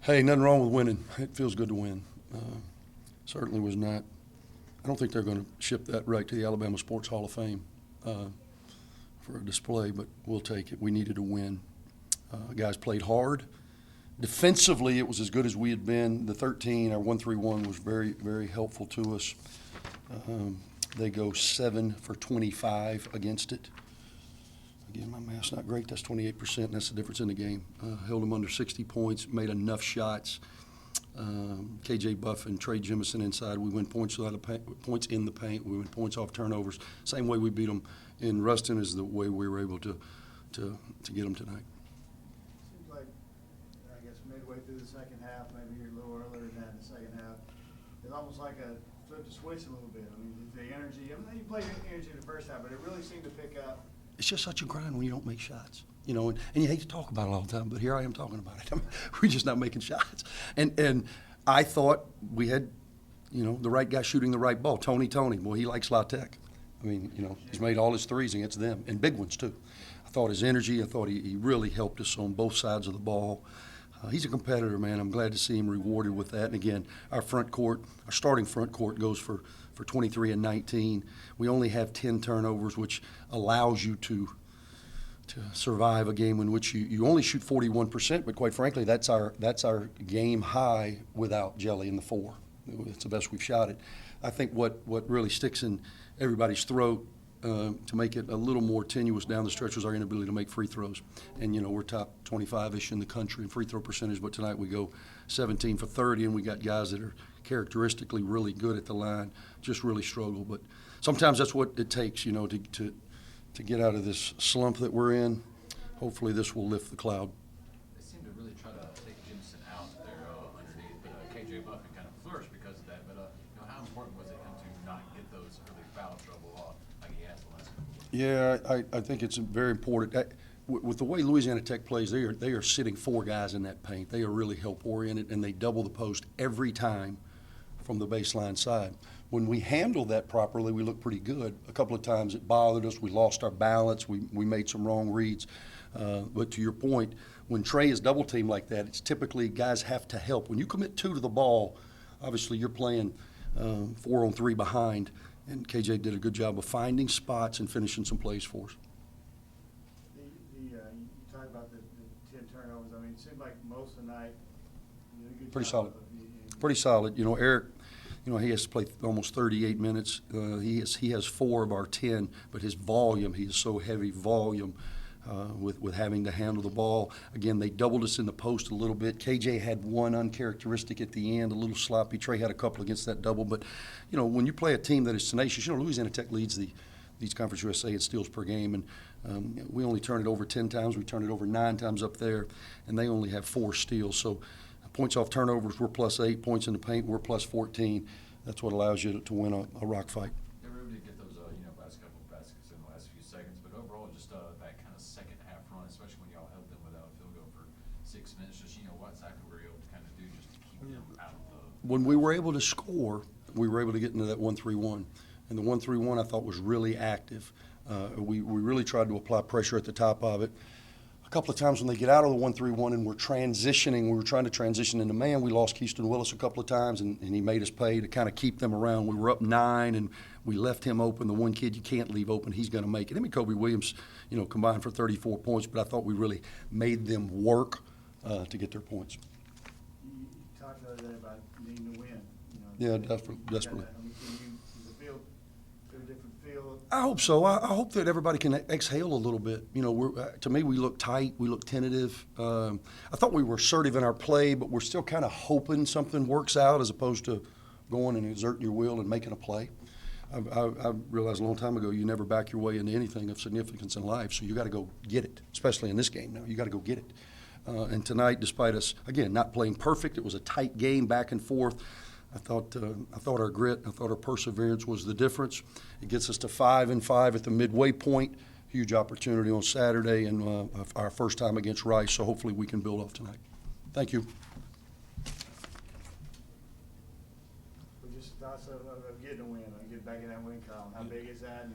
Hey, nothing wrong with winning. It feels good to win. Certainly was not. I don't think they're going to ship that right to the Alabama Sports Hall of Fame for a display, but we'll take it. We needed to win. Guys played hard. Defensively, it was as good as we had been. The 13, our 1-3-1 was very, very helpful to us. They go 7 for 25 against it. Again, my math's not great. That's 28%, and that's the difference in the game. Held them under 60 points, made enough shots. KJ Buff and Trey Jemison inside. We win points in the paint. We win points off turnovers. Same way we beat them in Ruston is the way we were able to get them tonight. Seems like, I guess, midway through the second half, maybe you're a little earlier than that in the second half. It's almost like a flip the switch a little bit. I mean, the energy. I mean, you played energy in the first half, but it really seemed to pick up. It's just such a grind when you don't make shots, you know, and you hate to talk about it all the time, but here I am talking about it. I mean, we're just not making shots. And I thought we had, you know, the right guy shooting the right ball. Tony, boy, he likes La Tech. I mean, you know, he's made all his threes against them, and big ones too. I thought his energy, I thought he really helped us on both sides of the ball. He's a competitor, man. I'm glad to see him rewarded with that. And again, our starting front court goes for 23 and 19. We only have 10 turnovers, which allows you to survive a game in which you only shoot 41%, but quite frankly, that's our game high without Jelly in the 4. It's the best we've shot it. I think what really sticks in everybody's throat to make it a little more tenuous down the stretch was our inability to make free throws. And, you know, we're top 25-ish in the country in free throw percentage, but tonight we go 17 for 30, and we got guys that are characteristically really good at the line, just really struggle. But sometimes that's what it takes, you know, to get out of this slump that we're in. Hopefully this will lift the cloud. They seem to really try to take Jemison out there underneath, but KJ Buffin kind of flourished because of that. But you know, how important was it him to not get those early foul trouble off like he has the last couple of years? Yeah, I think it's very important. With the way Louisiana Tech plays, they are sitting 4 guys in that paint. They are really help-oriented, and they double the post every time from the baseline side. When we handled that properly, we looked pretty good. A couple of times it bothered us. We lost our balance. We made some wrong reads. But to your point, when Trey is double-teamed like that, it's typically guys have to help. When you commit 2 to the ball, obviously you're playing 4 on 3 behind, and KJ did a good job of finding spots and finishing some plays for us. You talked about the 10 turnovers. I mean, it seemed like most of the night you did a good Pretty job solid. Pretty solid. You know, Eric, you know, he has to play almost 38 minutes. He has 4 of our 10, but his volume, he is so heavy volume with having to handle the ball. Again, they doubled us in the post a little bit. KJ had one uncharacteristic at the end, a little sloppy. Trey had a couple against that double. But, you know, when you play a team that is tenacious, you know, Louisiana Tech leads these Conference USA in steals per game, and we only turn it over 10 times. We turn it over 9 times up there, and they only have 4 steals. So points off turnovers, we're +8. Points in the paint, we're +14. That's what allows you to win a rock fight. They were able to get those, you know, last couple of baskets in the last few seconds, but overall, just that kind of second half run, especially when y'all held them without a field goal for 6 minutes. Just, you know, what exactly were you able to kind of do just to keep them out of the? When we were able to score, we were able to get into that 1-3-1, and the 1-3-1 I thought was really active. We really tried to apply pressure at the top of it. A couple of times when they get out of the 1-3-1 and we're transitioning, we were trying to transition into man. We lost Keyston Willis a couple of times, and he made us pay to kind of keep them around. We were up 9, and we left him open. The one kid you can't leave open, he's going to make it. Him and Kobe Williams, you know, combined for 34 points, but I thought we really made them work to get their points. You talked the other day about needing to win. You know, Yeah, desperately. I mean, is the field a different field? I hope so. I hope that everybody can exhale a little bit. You know, to me, we look tight. We look tentative. I thought we were assertive in our play, but we're still kind of hoping something works out as opposed to going and exerting your will and making a play. I realized a long time ago you never back your way into anything of significance in life, so you got to go get it, especially in this game now. You got to go get it. And tonight, despite us, again, not playing perfect, it was a tight game back and forth. I thought our grit, I thought our perseverance was the difference. It gets us to 5-5 at the midway point. Huge opportunity on Saturday and our first time against Rice, so hopefully we can build off tonight. Thank you. But just thoughts of getting a win, like get back in that win column. How big is that, and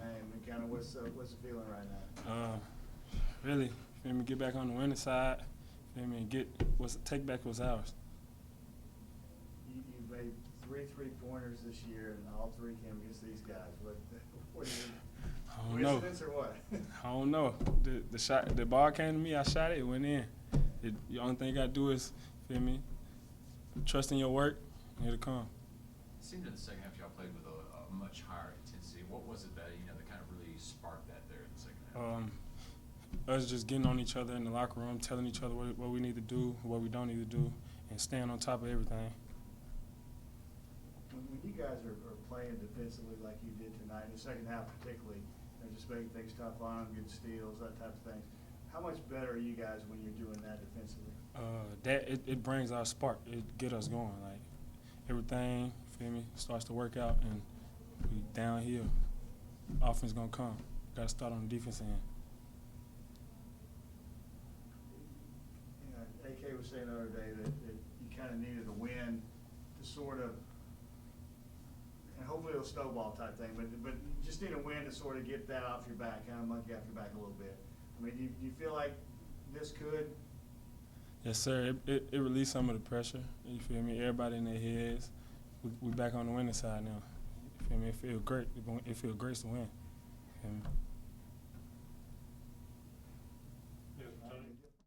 kind of what's the feeling right now? Really, get back on the winning side. Feel me? And take back what's ours. You made 3 3-pointers this year, and all 3 came against these guys. What do you? I don't know. Coincidence or what? I don't know. The ball came to me. I shot it. It went in. The only thing you gotta do is, feel me, trust in your work, and it'll come. It seemed in the second half y'all played with a much higher intensity. What was it that that kind of really sparked that there in the second half? Us just getting on each other in the locker room, telling each other what we need to do, what we don't need to do, and staying on top of everything. When you guys are playing defensively like you did tonight, in the second half particularly, just making things tough on them, good steals, that type of thing, how much better are you guys when you're doing that defensively? It brings our spark. It get us going. Like everything, feel me, starts to work out, and we downhill. Offense gonna come. Got to start on the defense end. AK was saying the other day that you kind of needed a win to sort of, and hopefully it'll snowball type thing, but you just need a win to sort of get that off your back, kind of monkey off your back a little bit. I mean, do you feel like this could? Yes, sir. It released some of the pressure. You feel me? Everybody in their heads. We back on the winning side now. You feel me? It feels great. It feels great to win. You feel me?